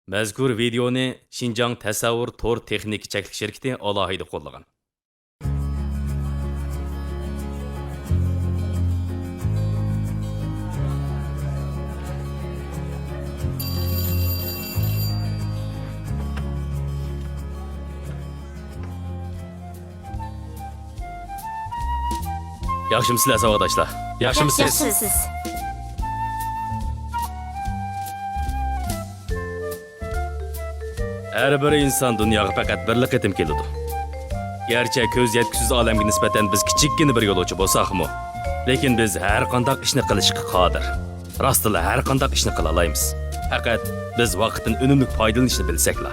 Mazkur videoni Xinjiang Tasavvur Tor Texnik cheklik şirketi alohida qo'llagan. Yaxshimisiz savodashlar? Yaxshimisiz? Yaxshimisiz. Her bir inson dunyoga faqat bir qatim keladi. Gerçi ko'z yetkisiz olamga nisbatan biz kichikkina bir yo'lovchi bo'lsak-mu, lekin biz har qanday ishni qilishga qodir. Rostila har qanday ishni qila olamiz. Faqat biz vaqtdan unumli foydalanishni bilsakla.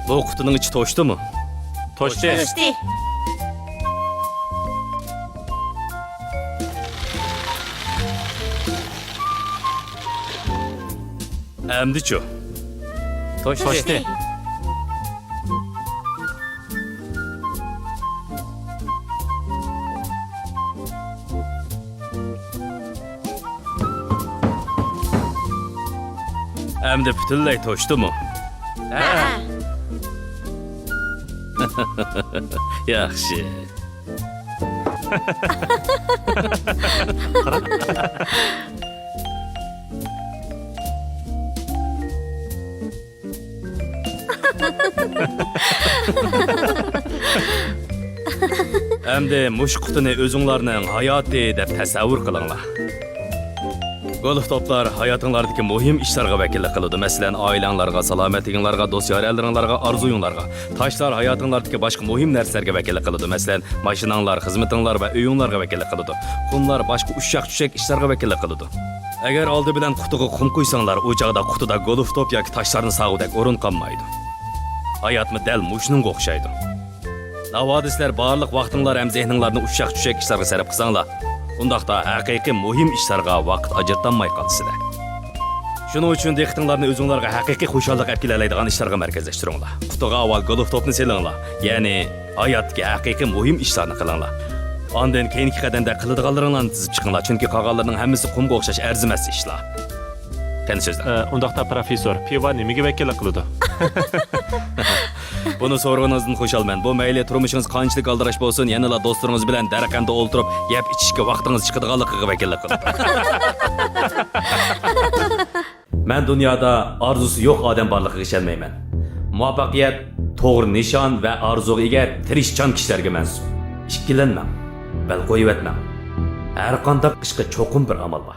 Bu qutining ichi to'shdimi? To'shdi. To'shdi. Endi-chu. To'shdi. Endi butunlay to'shdimi? Ha. Yaxshi. Endi mush qutini o'zinglarning hayoti deb tasavvur qilinglar. Golf toplar hayotinglardagi muhim ishlarga vakillik qiladi. Masalan, oilanglarga, salomatliginglarga, do'st-yoralaringlarga, orzuyinglarga. Toshlar hayotinglardagi boshqa muhim narsalarga vakillik qiladi. Masalan, mashinanglar, xizmatinglar va uyinglarga vakillik qiladi. Qumlar boshqa ushshaq-tushak ishlarga vakillik qiladi. Agar oldi bilan qutiga qum qo'ysanglar, u chaqda qutida golf top yoki toshlarni sag'udek o'rin qolmaydi. Hayotmi dal mushunga o'xshaydi. Navoda sizlar barliq vaqtinglar ham zehninglarni ushshaq-tushak ishlarga sarf qilsanglar, undaqda haqiqiy muhim ishlarga vaqt ajratolmay qolsizlar. Shuning uchun diqqatinglarni o'zingizlarga haqiqiy xushallik olib keladigan ishlarga markazlashtiringlar. Qutiga avval golf topni selinglar, ya'ni hayotga haqiqiy muhim ishlarni qilinglar. Ondan keyingi qadamda qiladiganlaringlarni tizib chiqinglar, chunki qolganlarning hammasi qumga o'xshash arzimas ishlar. Qani so'zlar? Undaqda professor, pivo nimaga vakillik qiladi? Buni so'rag'inizdan xushalman. Bu mayli turmushingiz qanchalik aldirash bo'lsin, yanala do'stlaringiz bilan daraqanda o'ltirib, gap ichishga vaqtingiz chiqadiganligiga vakillik qiladi. Men dunyoda orzusi yo'q odam borligiga ishonmayman. Muvaffaqiyat to'g'ri nishon va orzuga ega tirishchan kishilarga mansub. Ikkilanmang, bal qo'yib etmang. Har qanday ishga cho'qim bir amal bor.